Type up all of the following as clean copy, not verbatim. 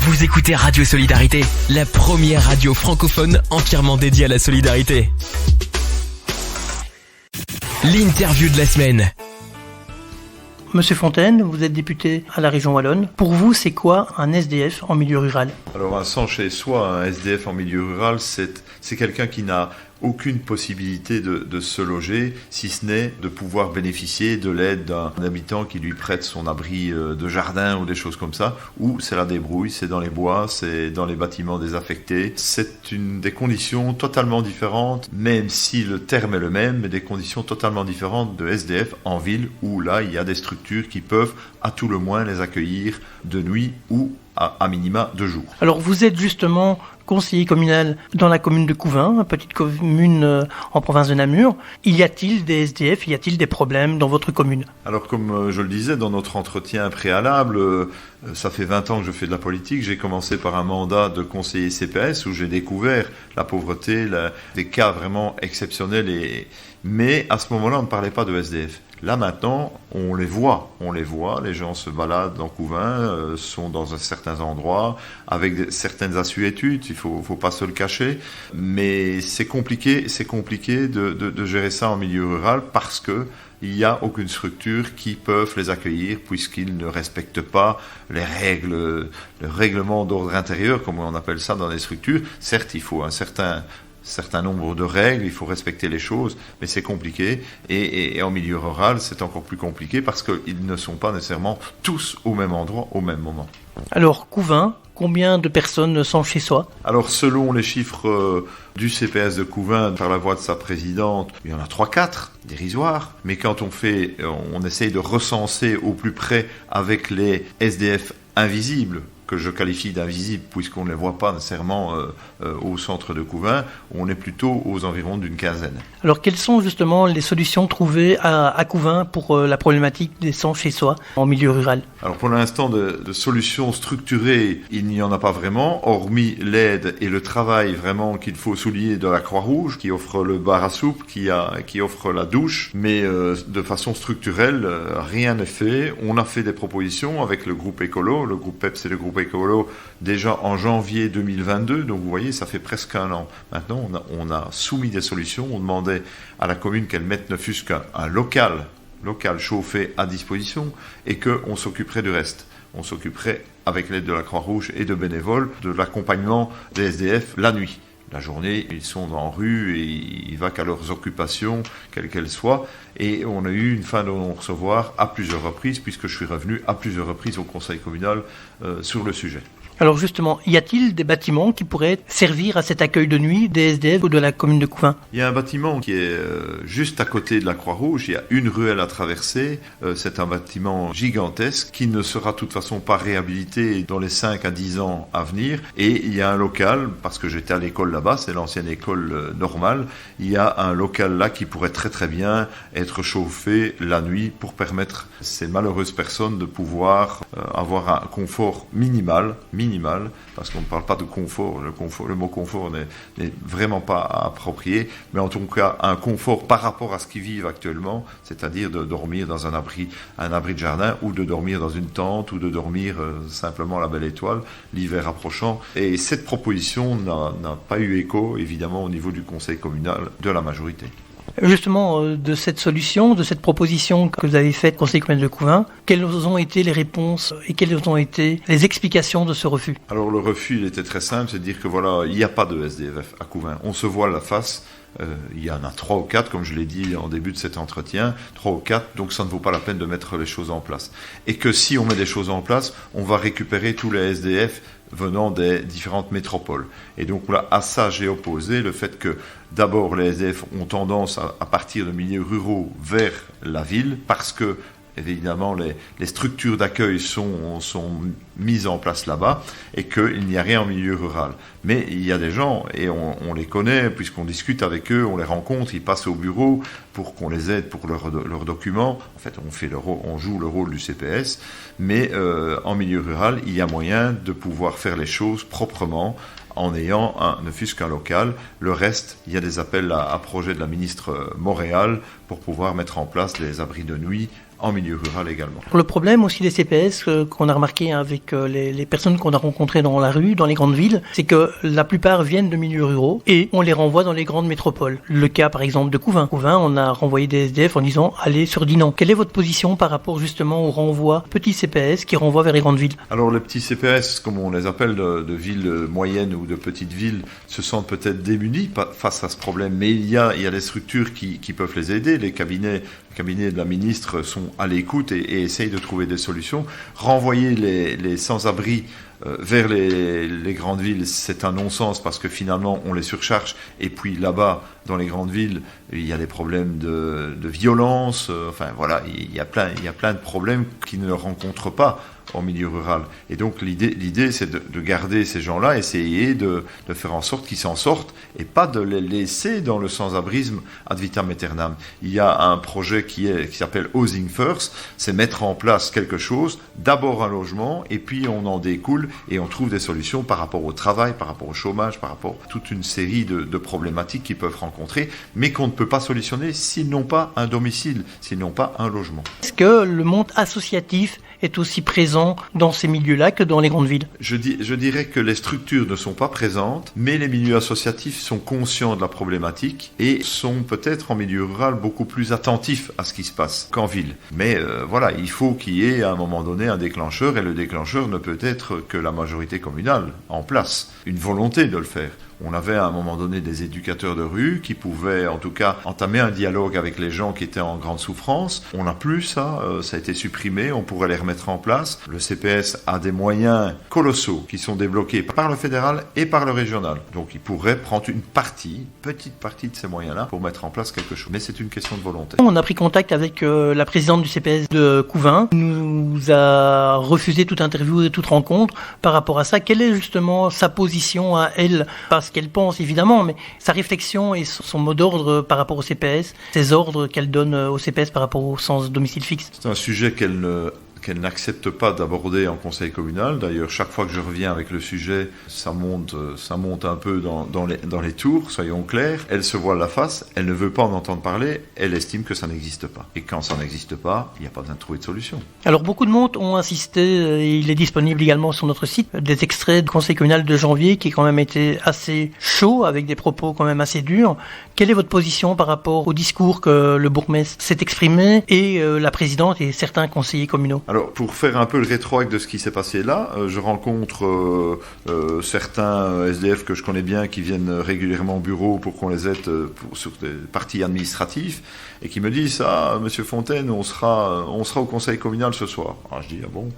Vous écoutez Radio Solidarité, la première radio francophone entièrement dédiée à la solidarité. L'interview de la semaine. Monsieur Fontaine, vous êtes député à la région Wallonne. Pour vous, c'est quoi un SDF en milieu rural ? Alors un sans chez soi, un SDF en milieu rural, c'est quelqu'un qui n'a aucune possibilité de se loger, si ce n'est de pouvoir bénéficier de l'aide d'un habitant qui lui prête son abri de jardin ou des choses comme ça, ou c'est la débrouille, c'est dans les bois, c'est dans les bâtiments désaffectés. C'est des conditions totalement différentes, même si le terme est le même, mais des conditions totalement différentes de SDF en ville, où là, il y a des structures qui peuvent, à tout le moins, les accueillir de nuit ou à minima de jour. Alors vous êtes justement conseiller communal dans la commune de Couvin, petite commune en province de Namur. Y a-t-il des SDF, y a-t-il des problèmes dans votre commune ? Alors comme je le disais dans notre entretien préalable, ça fait 20 ans que je fais de la politique. J'ai commencé par un mandat de conseiller CPS où j'ai découvert la pauvreté, des cas vraiment exceptionnels. Mais à ce moment-là, on ne parlait pas de SDF. Là maintenant, on les voit, les gens se baladent dans Couvin, sont dans certains endroits, avec certaines assuétudes, il faut pas se le cacher, mais c'est compliqué de gérer ça en milieu rural parce que il n'y a aucune structure qui peuvent les accueillir puisqu'ils ne respectent pas les règles, le règlement d'ordre intérieur, comme on appelle ça dans les structures. Certes, il faut un certain nombre de règles, il faut respecter les choses, mais c'est compliqué. Et en milieu rural, c'est encore plus compliqué parce qu'ils ne sont pas nécessairement tous au même endroit, au même moment. Alors, Couvin, combien de personnes sont chez soi ? Alors, selon les chiffres du CPS de Couvin, par la voix de sa présidente, il y en a 3-4, dérisoires. Mais quand on essaye de recenser au plus près avec les SDF invisibles, que je qualifie d'invisibles puisqu'on ne les voit pas nécessairement au centre de Couvin, on est plutôt aux environs d'une quinzaine. Alors quelles sont justement les solutions trouvées à Couvin pour la problématique des sans chez soi en milieu rural ? Alors pour l'instant, de solutions structurées, il n'y en a pas vraiment, hormis l'aide et le travail vraiment qu'il faut souligner de la Croix-Rouge, qui offre le bar à soupe, qui offre la douche, mais de façon structurelle, rien n'est fait. On a fait des propositions avec le groupe écolo, le groupe PEPS et le groupe écolo, déjà en janvier 2022, donc vous voyez, ça fait presque un an. Maintenant, on a soumis des solutions, on demandait à la commune qu'elle mette ne fût-ce qu'un local chauffé à disposition et qu'on s'occuperait du reste. On s'occuperait, avec l'aide de la Croix-Rouge et de bénévoles, de l'accompagnement des SDF la nuit. La journée, ils sont en rue et ils vont qu'à leurs occupations, quelles qu'elles soient. Et on a eu une fin de non-recevoir à plusieurs reprises, puisque je suis revenu à plusieurs reprises au conseil communal sur le sujet. Alors justement, y a-t-il des bâtiments qui pourraient servir à cet accueil de nuit des SDF ou de la commune de Couvin ? Il y a un bâtiment qui est juste à côté de la Croix-Rouge, il y a une ruelle à traverser, c'est un bâtiment gigantesque qui ne sera de toute façon pas réhabilité dans les 5 à 10 ans à venir. Et il y a un local, parce que j'étais à l'école là-bas, c'est l'ancienne école normale, il y a un local là qui pourrait très très bien être chauffé la nuit pour permettre à ces malheureuses personnes de pouvoir avoir un confort minimal, parce qu'on ne parle pas de confort, le mot confort n'est vraiment pas approprié, mais en tout cas un confort par rapport à ce qu'ils vivent actuellement, c'est-à-dire de dormir dans un abri de jardin, ou de dormir dans une tente, ou de dormir simplement à la belle étoile, l'hiver approchant. Et cette proposition n'a pas eu écho, évidemment, au niveau du conseil communal de la majorité. Justement, de cette solution, de cette proposition que vous avez faite au conseil communal de Couvin, quelles ont été les réponses et quelles ont été les explications de ce refus ? Alors le refus, il était très simple, c'est de dire que voilà, il n'y a pas de SDF à Couvin. On se voit la face, il y en a 3 ou 4, comme je l'ai dit en début de cet entretien, 3 ou 4, donc ça ne vaut pas la peine de mettre les choses en place. Et que si on met des choses en place, on va récupérer tous les SDF venant des différentes métropoles. Et donc là, à ça, j'ai opposé le fait que d'abord les SDF ont tendance à partir de milieux ruraux vers la ville, parce que évidemment les structures d'accueil sont mises en place là-bas et qu'il n'y a rien en milieu rural. Mais il y a des gens, et on les connaît, puisqu'on discute avec eux, on les rencontre, ils passent au bureau pour qu'on les aide pour leurs documents. En fait, on joue le rôle du CPS, mais en milieu rural, il y a moyen de pouvoir faire les choses proprement en ayant ne fût-ce qu'un local. Le reste, il y a des appels à projets de la ministre Montréal pour pouvoir mettre en place les abris de nuit en milieu rural également. Le problème aussi des CPS qu'on a remarqué avec les personnes qu'on a rencontrées dans la rue, dans les grandes villes, c'est que la plupart viennent de milieux ruraux et on les renvoie dans les grandes métropoles. Le cas par exemple de Couvin. Couvin, on a renvoyé des SDF en disant allez sur Dinan. Quelle est votre position par rapport justement au renvoi petits CPS qui renvoient vers les grandes villes? Alors les petits CPS, comme on les appelle de villes moyennes ou de petites villes, se sentent peut-être démunis face à ce problème, mais il y a des structures qui peuvent les aider. Les cabinets de la ministre sont à l'écoute et essayent de trouver des solutions. Renvoyer les sans-abri vers les grandes villes, c'est un non-sens parce que finalement on les surcharge et puis là-bas dans les grandes villes il y a des problèmes de violence, enfin voilà, il y a plein de problèmes qu'ils ne rencontrent pas en milieu rural. Et donc l'idée c'est de garder ces gens-là, essayer de faire en sorte qu'ils s'en sortent et pas de les laisser dans le sans-abrisme ad vitam aeternam. Il y a un projet qui s'appelle Housing First, c'est mettre en place quelque chose, d'abord un logement et puis on en découle et on trouve des solutions par rapport au travail, par rapport au chômage, par rapport à toute une série de problématiques qu'ils peuvent rencontrer, mais qu'on ne peut pas solutionner s'ils n'ont pas un domicile, s'ils n'ont pas un logement. Est-ce que le monde associatif est aussi présent dans ces milieux-là que dans les grandes villes? Je dirais que les structures ne sont pas présentes, mais les milieux associatifs sont conscients de la problématique et sont peut-être en milieu rural beaucoup plus attentifs à ce qui se passe qu'en ville. Mais voilà, il faut qu'il y ait à un moment donné un déclencheur et le déclencheur ne peut être que la majorité communale en place, une volonté de le faire. On avait à un moment donné des éducateurs de rue qui pouvaient en tout cas entamer un dialogue avec les gens qui étaient en grande souffrance. On n'a plus ça, ça a été supprimé, on pourrait les remettre en place. Le CPS a des moyens colossaux qui sont débloqués par le fédéral et par le régional. Donc il pourrait prendre une petite partie de ces moyens-là pour mettre en place quelque chose. Mais c'est une question de volonté. On a pris contact avec la présidente du CPS de Couvin, nous a refusé toute interview et toute rencontre par rapport à ça. Quelle est justement sa position à elle? Parce qu'elle pense évidemment, mais sa réflexion et son mot d'ordre par rapport au CPS, ses ordres qu'elle donne au CPS par rapport au sans domicile fixe. C'est un sujet qu'elle n'accepte pas d'aborder en conseil communal. D'ailleurs, chaque fois que je reviens avec le sujet, ça monte un peu dans les tours, soyons clairs. Elle se voile la face, elle ne veut pas en entendre parler, elle estime que ça n'existe pas. Et quand ça n'existe pas, il n'y a pas besoin de trouver de solution. Alors, beaucoup de monde ont insisté, et il est disponible également sur notre site, des extraits du conseil communal de janvier qui quand même été assez chaud, avec des propos quand même assez durs. Quelle est votre position par rapport au discours que le bourgmestre s'est exprimé et la présidente et certains conseillers communaux? Alors, pour faire un peu le rétroac de ce qui s'est passé là, je rencontre certains SDF que je connais bien qui viennent régulièrement au bureau pour qu'on les aide sur des parties administratives et qui me disent « Ah, Monsieur Fontaine, on sera au conseil communal ce soir. » Alors, je dis « Ah bon ?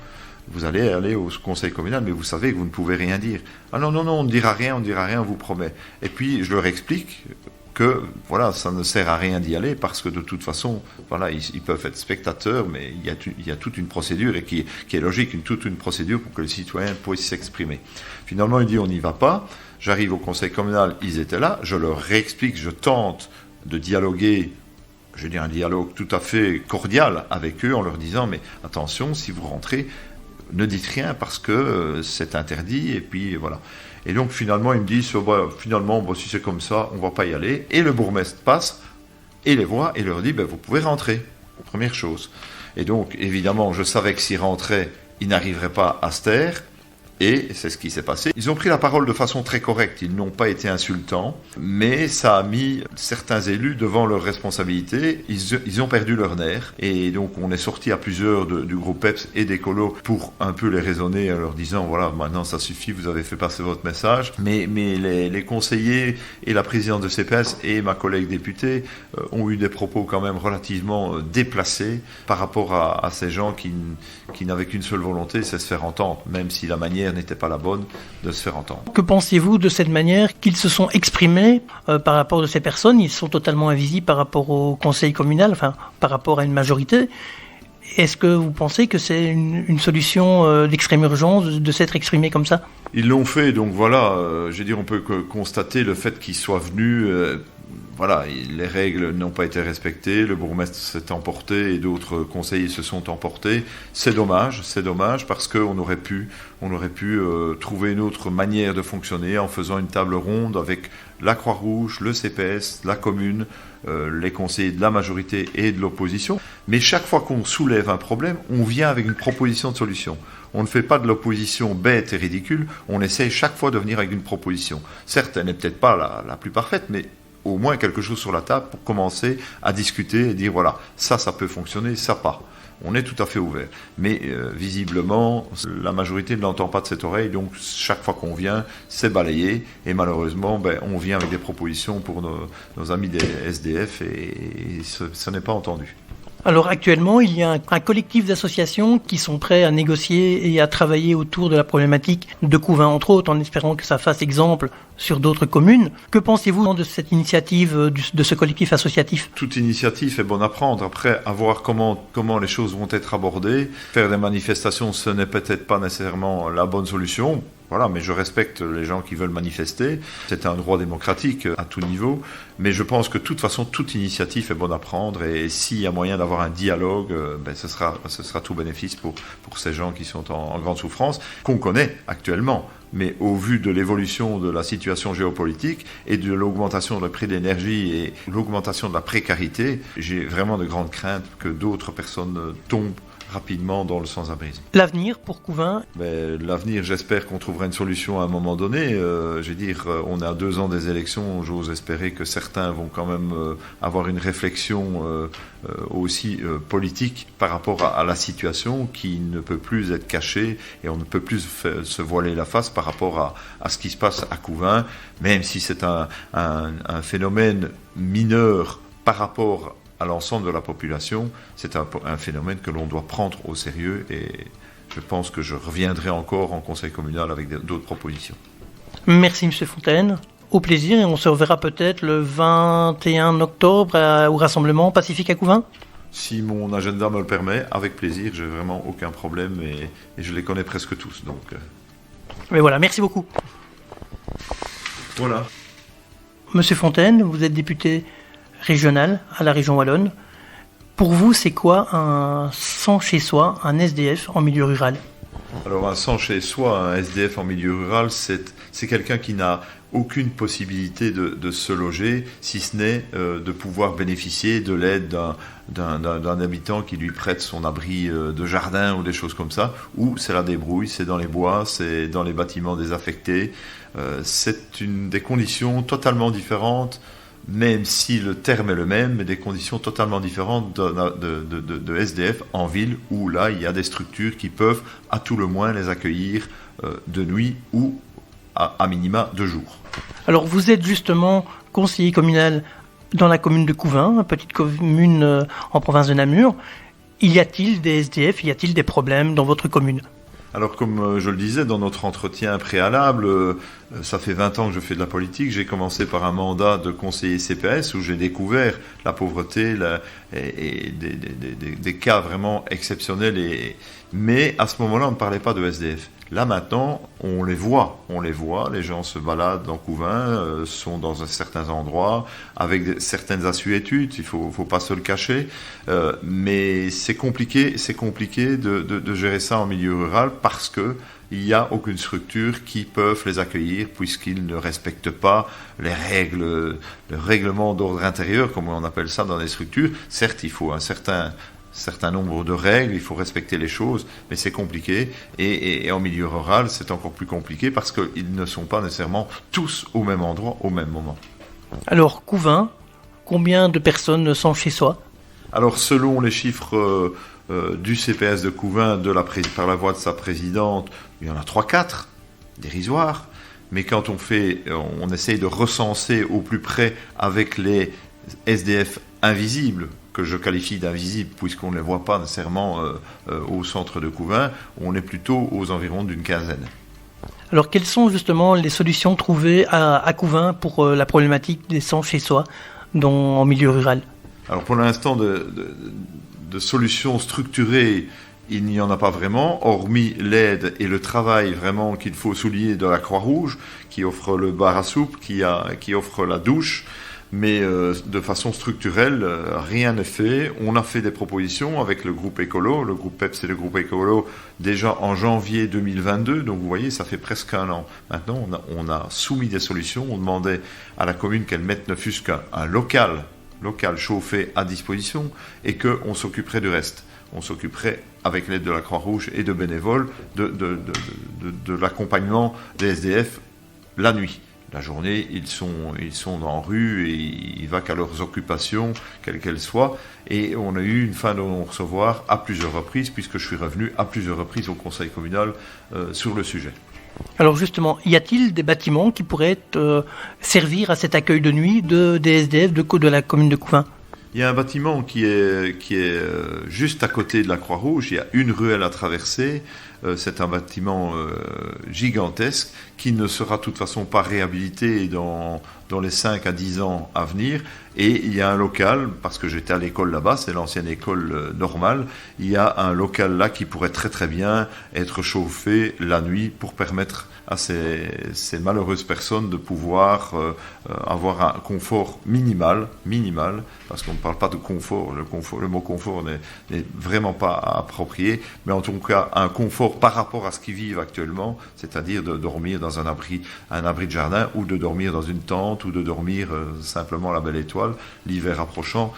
Vous allez aller au conseil communal, mais vous savez que vous ne pouvez rien dire. »« Ah non, on ne dira rien, on vous promet. » Et puis, je leur explique que voilà, ça ne sert à rien d'y aller parce que de toute façon, voilà, ils peuvent être spectateurs, mais il y a toute une procédure et qui est logique, toute une procédure pour que les citoyens puissent s'exprimer. Finalement, il dit on n'y va pas. J'arrive au conseil communal, ils étaient là, je leur réexplique, je tente de dialoguer. Je dis un dialogue tout à fait cordial avec eux en leur disant mais attention, si vous rentrez, ne dites rien parce que c'est interdit et puis voilà. Et donc finalement ils me disent finalement si c'est comme ça on va pas y aller et le bourgmestre passe et les voit et leur dit vous pouvez rentrer, première chose. Et donc évidemment je savais que s'ils rentraient ils n'arriveraient pas à se taire. Et c'est ce qui s'est passé. Ils ont pris la parole de façon très correcte, ils n'ont pas été insultants, mais ça a mis certains élus devant leurs responsabilités, ils ont perdu leur nerf, et donc on est sorti à plusieurs du groupe PEPS et des colos pour un peu les raisonner en leur disant voilà, maintenant ça suffit, vous avez fait passer votre message, mais les conseillers et la présidente de CPS et ma collègue députée ont eu des propos quand même relativement déplacés par rapport à ces gens qui n'avaient qu'une seule volonté, c'est se faire entendre, même si la manière n'était pas la bonne de se faire entendre. Que pensez-vous de cette manière qu'ils se sont exprimés par rapport de ces personnes? Ils sont totalement invisibles par rapport au conseil communal, enfin par rapport à une majorité. Est-ce que vous pensez que c'est une solution d'extrême urgence de s'être exprimé comme ça? Ils l'ont fait, donc voilà, je veux dire, on peut constater le fait qu'ils soient venus... Voilà, les règles n'ont pas été respectées, le bourgmestre s'est emporté et d'autres conseillers se sont emportés. C'est dommage parce qu'on aurait pu On aurait pu trouver une autre manière de fonctionner en faisant une table ronde avec la Croix-Rouge, le CPS, la commune, les conseillers de la majorité et de l'opposition. Mais chaque fois qu'on soulève un problème, on vient avec une proposition de solution. On ne fait pas de l'opposition bête et ridicule, on essaye chaque fois de venir avec une proposition. Certes, elle n'est peut-être pas la plus parfaite, mais au moins quelque chose sur la table pour commencer à discuter et dire voilà, ça peut fonctionner, ça pas. On est tout à fait ouvert. Mais visiblement, la majorité ne l'entend pas de cette oreille, donc chaque fois qu'on vient, c'est balayé. Et malheureusement, on vient avec des propositions pour nos amis des SDF et ce n'est pas entendu. Alors actuellement, il y a un collectif d'associations qui sont prêts à négocier et à travailler autour de la problématique de Couvin, entre autres, en espérant que ça fasse exemple sur d'autres communes. Que pensez-vous de cette initiative, de ce collectif associatif ? Toute initiative est bonne à prendre. Après, à voir comment les choses vont être abordées. Faire des manifestations, ce n'est peut-être pas nécessairement la bonne solution. Voilà, mais je respecte les gens qui veulent manifester. C'est un droit démocratique à tout niveau. Mais je pense que de toute façon, toute initiative est bonne à prendre. Et s'il y a moyen d'avoir un dialogue, ce sera tout bénéfice pour ces gens qui sont en grande souffrance, qu'on connaît actuellement. Mais au vu de l'évolution de la situation géopolitique et de l'augmentation du prix de l'énergie et l'augmentation de la précarité, j'ai vraiment de grandes craintes que d'autres personnes tombent rapidement dans le sans-abrisme. L'avenir pour Couvin ? L'avenir, j'espère qu'on trouvera une solution à un moment donné. On est à 2 ans des élections. J'ose espérer que certains vont quand même avoir une réflexion aussi politique par rapport à la situation qui ne peut plus être cachée et on ne peut plus se voiler la face par rapport à ce qui se passe à Couvin, même si c'est un phénomène mineur par rapport à l'ensemble de la population. C'est un phénomène que l'on doit prendre au sérieux et je pense que je reviendrai encore en conseil communal avec d'autres propositions. Merci M. Fontaine. Au plaisir, et on se reverra peut-être le 21 octobre au rassemblement Pacifique à Couvin. Si mon agenda me le permet, avec plaisir, j'ai vraiment aucun problème et je les connais presque tous. Donc. Mais voilà, merci beaucoup. Voilà. Monsieur Fontaine, vous êtes député régional à la région wallonne. Pour vous, c'est quoi un sans chez soi, un SDF en milieu rural ? Alors un sans chez soi, un SDF en milieu rural, c'est quelqu'un qui n'a aucune possibilité de se loger, si ce n'est de pouvoir bénéficier de l'aide d'un habitant qui lui prête son abri de jardin ou des choses comme ça, ou c'est la débrouille, c'est dans les bois, c'est dans les bâtiments désaffectés. C'est des conditions totalement différentes, même si le terme est le même, mais des conditions totalement différentes de SDF en ville, où là, il y a des structures qui peuvent, à tout le moins, les accueillir de nuit ou à minima de jour. Alors, vous êtes justement conseiller communal dans la commune de Couvin, une petite commune en province de Namur. Y a-t-il des SDF, y a-t-il des problèmes dans votre commune ? Alors, comme je le disais dans notre entretien préalable, ça fait 20 ans que je fais de la politique. J'ai commencé par un mandat de conseiller CPS où j'ai découvert la pauvreté et des cas vraiment exceptionnels. Mais à ce moment-là, on ne parlait pas de SDF. Là, maintenant, on les voit. Les gens se baladent dans Couvin, sont dans certains endroits, avec certaines assuétudes, il faut pas se le cacher. Mais c'est compliqué de gérer ça en milieu rural parce que il n'y a aucune structure qui peut les accueillir puisqu'ils ne respectent pas les règles, le règlement d'ordre intérieur, comme on appelle ça dans les structures. Certes, il faut un certain nombre de règles, il faut respecter les choses, mais c'est compliqué. Et en milieu rural, c'est encore plus compliqué parce qu'ils ne sont pas nécessairement tous au même endroit, au même moment. Alors, Couvin, combien de personnes sont chez soi ? Alors, selon les chiffres du CPS de Couvin, par la voix de sa présidente, il y en a 3-4, dérisoires. Mais quand on essaye de recenser au plus près avec les SDF invisibles, que je qualifie d'invisibles puisqu'on ne les voit pas nécessairement au centre de Couvin, on est plutôt aux environs d'une quinzaine. Alors, quelles sont justement les solutions trouvées à Couvin pour la problématique des sans chez soi en milieu rural ? Alors, pour l'instant, de solutions structurées, il n'y en a pas vraiment, hormis l'aide et le travail vraiment qu'il faut souligner de la Croix-Rouge, qui offre le bar à soupe, qui offre la douche. mais de façon structurelle, rien n'est fait. On a fait des propositions avec le groupe Écolo, le groupe PEPS et le groupe Écolo, déjà en janvier 2022, donc vous voyez, ça fait presque un an. Maintenant, on a soumis des solutions, on demandait à la commune qu'elle mette ne fût-ce qu'un local chauffé à disposition et qu'on s'occuperait du reste. On s'occuperait, avec l'aide de la Croix-Rouge et de bénévoles, de l'accompagnement des SDF la nuit. La journée, ils sont en rue et ils vaquent à leurs occupations, quelles qu'elles soient. Et on a eu une fin de non-recevoir à plusieurs reprises, puisque je suis revenu à plusieurs reprises au conseil communal sur le sujet. Alors justement, y a-t-il des bâtiments qui pourraient servir à cet accueil de nuit des SDF de la commune de Couvain ? Il y a un bâtiment qui est juste à côté de la Croix-Rouge, il y a une ruelle à traverser, c'est un bâtiment gigantesque qui ne sera de toute façon pas réhabilité dans les 5 à 10 ans à venir. Et il y a un local, parce que j'étais à l'école là-bas, c'est l'ancienne école normale, il y a un local là qui pourrait très très bien être chauffé la nuit pour permettre à ces malheureuses personnes de pouvoir avoir un confort minimal, parce qu'on ne parle pas de confort, le mot confort n'est vraiment pas approprié, mais en tout cas un confort par rapport à ce qu'ils vivent actuellement, c'est-à-dire de dormir dans un abri de jardin, ou de dormir dans une tente, ou de dormir simplement à la belle étoile, l'hiver approchant.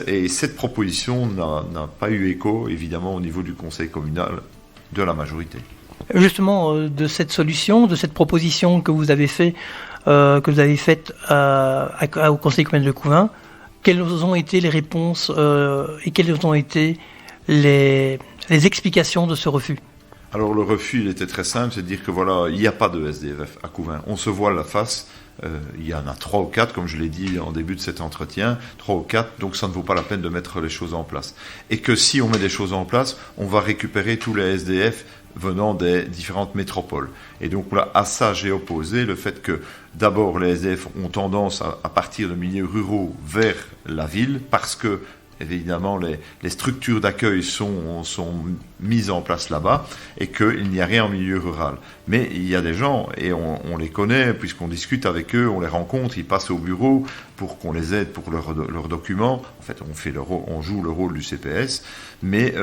Et cette proposition n'a pas eu écho, évidemment, au niveau du conseil communal de la majorité. Justement, de cette solution, de cette proposition que vous avez faite au conseil communal de Couvain, quelles ont été les réponses et quelles ont été les explications de ce refus ? Alors le refus, il était très simple, c'est de dire que voilà, il n'y a pas de SDF à Couvain. On se voile la face, il y en a 3 ou 4, comme je l'ai dit en début de cet entretien, 3 ou 4, donc ça ne vaut pas la peine de mettre les choses en place. Et que si on met des choses en place, on va récupérer tous les SDF venant des différentes métropoles. Et donc là, à ça, j'ai opposé le fait que d'abord les SDF ont tendance à partir de milieux ruraux vers la ville, parce que évidemment, les structures d'accueil sont mises en place là-bas et qu'il n'y a rien en milieu rural. Mais il y a des gens, et on les connaît, puisqu'on discute avec eux, on les rencontre, ils passent au bureau pour qu'on les aide pour leurs documents. En fait, on joue le rôle du CPS, mais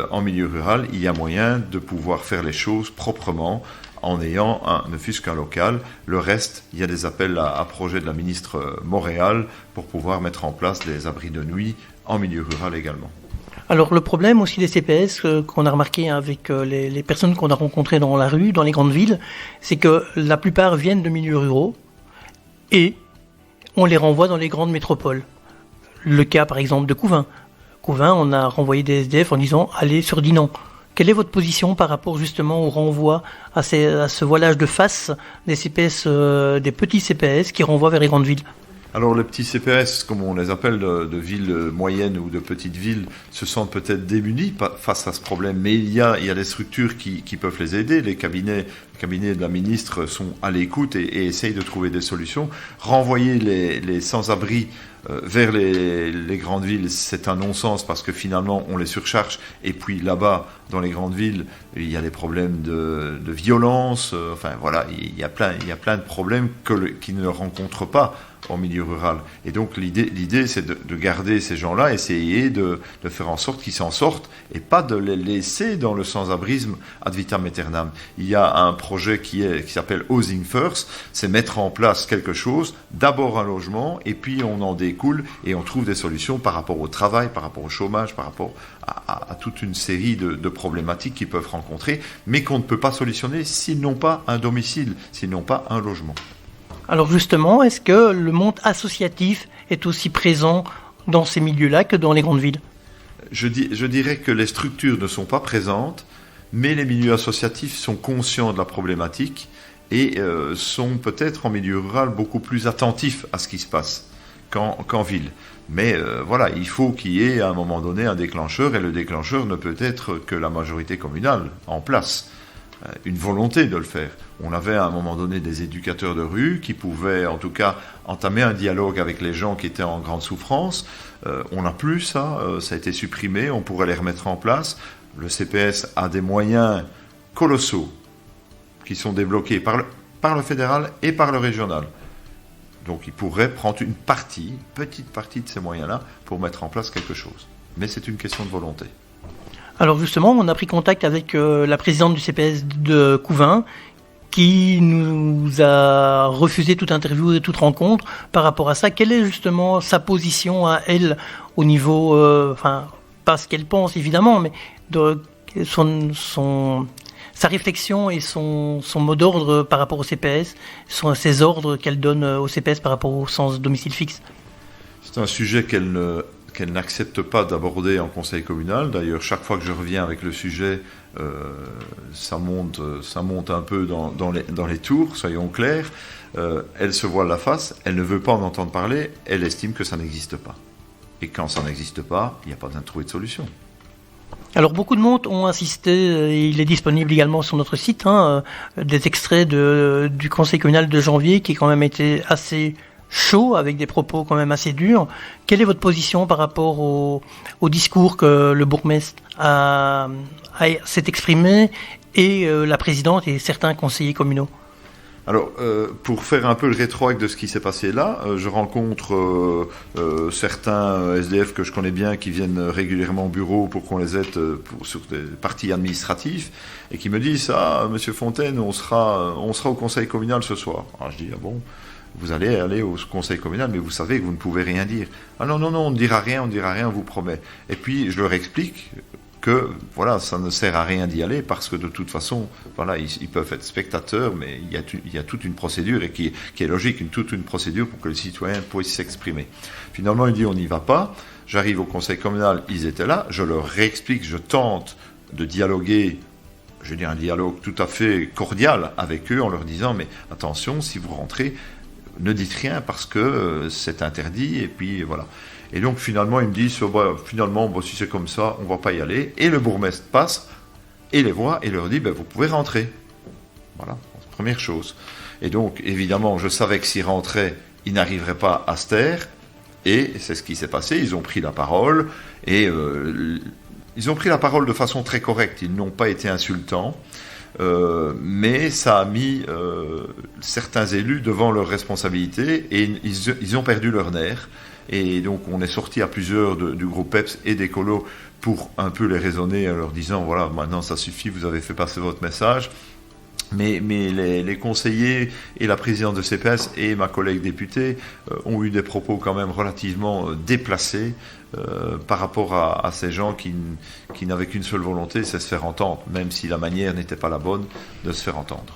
en milieu rural, il y a moyen de pouvoir faire les choses proprement en ayant ne fût-ce qu'un local. Le reste, il y a des appels à projets de la ministre Montréal pour pouvoir mettre en place des abris de nuit en milieu rural également. Alors le problème aussi des CPS qu'on a remarqué avec les personnes qu'on a rencontrées dans la rue, dans les grandes villes, c'est que la plupart viennent de milieux ruraux et on les renvoie dans les grandes métropoles. Le cas par exemple de Couvain. Couvain, on a renvoyé des SDF en disant allez sur Dinan. Quelle est votre position par rapport justement au renvoi à ce voilage de face des CPS, des petits CPS qui renvoient vers les grandes villes ? Alors les petits CPS, comme on les appelle, de villes moyennes ou de petites villes, se sentent peut-être démunis face à ce problème, mais il y a des structures qui peuvent les aider. Les cabinets de la ministre sont à l'écoute et essayent de trouver des solutions. Renvoyer les sans-abri vers les grandes villes, c'est un non-sens parce que finalement on les surcharge. Et puis là-bas, dans les grandes villes, il y a des problèmes de violence. Enfin voilà, il y a plein de problèmes qu'ils ne rencontrent pas en milieu rural. Et donc l'idée c'est de garder ces gens-là, essayer de faire en sorte qu'ils s'en sortent et pas de les laisser dans le sans-abrisme ad vitam aeternam. Il y a un projet qui s'appelle Housing First, c'est mettre en place quelque chose, d'abord un logement, et puis on en découle et on trouve des solutions par rapport au travail, par rapport au chômage, par rapport à toute une série de problématiques qu'ils peuvent rencontrer, mais qu'on ne peut pas solutionner s'ils n'ont pas un domicile, s'ils n'ont pas un logement. Alors justement, est-ce que le monde associatif est aussi présent dans ces milieux-là que dans les grandes villes ? Je dirais que les structures ne sont pas présentes, mais les milieux associatifs sont conscients de la problématique et sont peut-être en milieu rural beaucoup plus attentifs à ce qui se passe qu'en ville. Mais voilà, il faut qu'il y ait à un moment donné un déclencheur, et le déclencheur ne peut être que la majorité communale en place. Une volonté de le faire. On avait à un moment donné des éducateurs de rue qui pouvaient en tout cas entamer un dialogue avec les gens qui étaient en grande souffrance. On n'a plus ça, ça a été supprimé, on pourrait les remettre en place. Le CPS a des moyens colossaux qui sont débloqués par le fédéral et par le régional. Donc il pourrait prendre une petite partie de ces moyens-là pour mettre en place quelque chose. Mais c'est une question de volonté. Alors justement, on a pris contact avec la présidente du CPS de Couvain, qui nous a refusé toute interview et toute rencontre par rapport à ça. Quelle est justement sa position à elle au niveau, pas ce qu'elle pense évidemment, mais de sa réflexion et son mot d'ordre par rapport au CPS, ses ordres qu'elle donne au CPS par rapport au sens domicile fixe? C'est un sujet qu'elle n'accepte pas d'aborder en conseil communal. D'ailleurs, chaque fois que je reviens avec le sujet, ça monte un peu dans les tours, soyons clairs. Elle se voile la face, elle ne veut pas en entendre parler, elle estime que ça n'existe pas. Et quand ça n'existe pas, il n'y a pas besoin de trouver de solution. Alors beaucoup de monde ont insisté, et il est disponible également sur notre site, des extraits du conseil communal de janvier qui quand même été assez chaud, avec des propos quand même assez durs. Quelle est votre position par rapport au discours que le bourgmestre s'est exprimé et la présidente et certains conseillers communaux? Alors, pour faire un peu le rétroac de ce qui s'est passé là, je rencontre certains SDF que je connais bien qui viennent régulièrement au bureau pour qu'on les aide sur des parties administratives et qui me disent « Ah, Monsieur Fontaine, on sera au conseil communal ce soir. » Alors je dis « Ah bon ? Vous allez aller au conseil communal, mais vous savez que vous ne pouvez rien dire. » « Ah non, on ne dira rien, on vous promet. » Et puis, je leur explique que voilà, ça ne sert à rien d'y aller parce que de toute façon, voilà, ils peuvent être spectateurs, mais il y a toute une procédure et qui est logique, toute une procédure pour que les citoyens puissent s'exprimer. Finalement, il dit on n'y va pas. J'arrive au conseil communal, ils étaient là, je leur réexplique, je tente de dialoguer, je dis un dialogue tout à fait cordial avec eux en leur disant mais attention, si vous rentrez, ne dites rien parce que c'est interdit et puis voilà. Et donc finalement, ils me disent, si c'est comme ça, on ne va pas y aller. Et le bourgmestre passe et les voit et leur dit, vous pouvez rentrer. Voilà, première chose. Et donc, évidemment, je savais que s'ils rentraient, ils n'arriveraient pas à se taire. Et c'est ce qui s'est passé. Ils ont pris la parole. Et ils ont pris la parole de façon très correcte. Ils n'ont pas été insultants. Mais ça a mis certains élus devant leurs responsabilités. Et ils ont perdu leur nerf. Et donc, on est sorti à plusieurs du groupe PEPS et des colos pour un peu les raisonner en leur disant, voilà, maintenant ça suffit, vous avez fait passer votre message. Mais les conseillers et la présidente de CPS et ma collègue députée ont eu des propos quand même relativement déplacés par rapport à ces gens qui n'avaient qu'une seule volonté, c'est se faire entendre, même si la manière n'était pas la bonne de se faire entendre.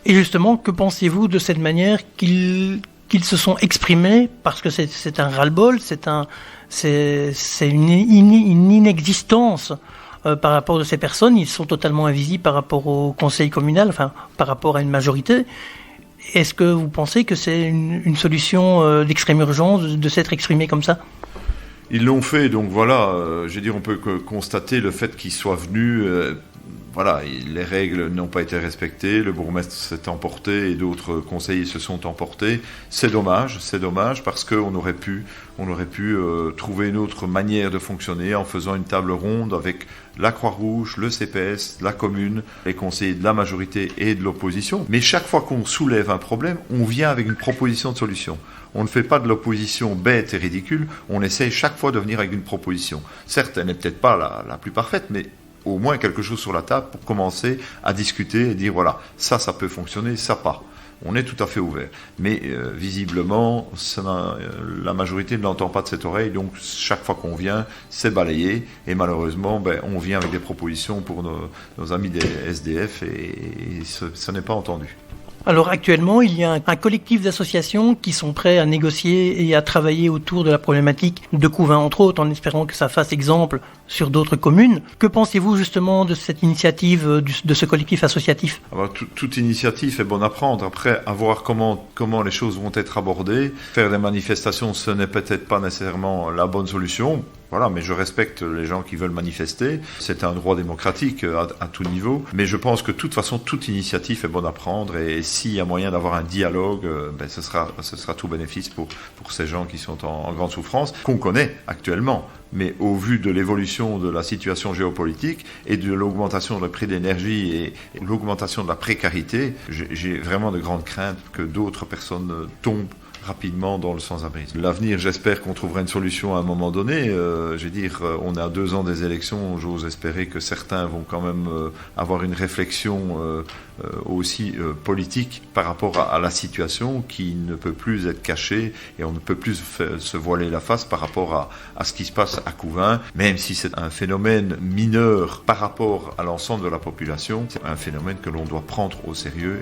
Et justement, que pensez-vous de cette manière qu'ils se sont exprimés, parce que c'est un ras-le-bol, c'est une inexistence par rapport de ces personnes, ils sont totalement invisibles par rapport au conseil communal, enfin par rapport à une majorité. Est-ce que vous pensez que c'est une solution d'extrême urgence de s'être exprimé comme ça? Ils l'ont fait, donc voilà, on peut constater le fait qu'ils soient venus. Voilà, les règles n'ont pas été respectées, le bourgmestre s'est emporté et d'autres conseillers se sont emportés. C'est dommage parce qu'on aurait pu trouver une autre manière de fonctionner en faisant une table ronde avec la Croix-Rouge, le CPS, la commune, les conseillers de la majorité et de l'opposition. Mais chaque fois qu'on soulève un problème, on vient avec une proposition de solution. On ne fait pas de l'opposition bête et ridicule, on essaye chaque fois de venir avec une proposition. Certes, elle n'est peut-être pas la plus parfaite, mais au moins quelque chose sur la table pour commencer à discuter et dire voilà, ça peut fonctionner, ça pas. On est tout à fait ouvert. Mais visiblement, la majorité ne l'entend pas de cette oreille, donc chaque fois qu'on vient, c'est balayé. Et malheureusement, on vient avec des propositions pour nos amis des SDF et ça n'est pas entendu. Alors actuellement, il y a un collectif d'associations qui sont prêts à négocier et à travailler autour de la problématique de Couvain, entre autres, en espérant que ça fasse exemple sur d'autres communes. Que pensez-vous justement de cette initiative, de ce collectif associatif? Alors, toute initiative est bonne à prendre. Après, à voir comment les choses vont être abordées. Faire des manifestations, ce n'est peut-être pas nécessairement la bonne solution. Voilà, mais je respecte les gens qui veulent manifester. C'est un droit démocratique à tout niveau. Mais je pense que de toute façon, toute initiative est bonne à prendre. Et s'il y a moyen d'avoir un dialogue, ce sera tout bénéfice pour ces gens qui sont en grande souffrance, qu'on connaît actuellement. Mais au vu de l'évolution de la situation géopolitique et de l'augmentation du prix de l'énergie et l'augmentation de la précarité, j'ai vraiment de grandes craintes que d'autres personnes tombent rapidement dans le sans-abrisme. L'avenir, j'espère qu'on trouvera une solution à un moment donné. On est à 2 ans des élections. J'ose espérer que certains vont quand même avoir une réflexion aussi politique par rapport à la situation qui ne peut plus être cachée et on ne peut plus se voiler la face par rapport à ce qui se passe à Couvain. Même si c'est un phénomène mineur par rapport à l'ensemble de la population, c'est un phénomène que l'on doit prendre au sérieux.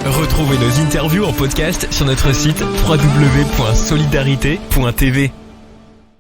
Retrouvez nos interviews en podcast sur notre site www.solidarité.tv.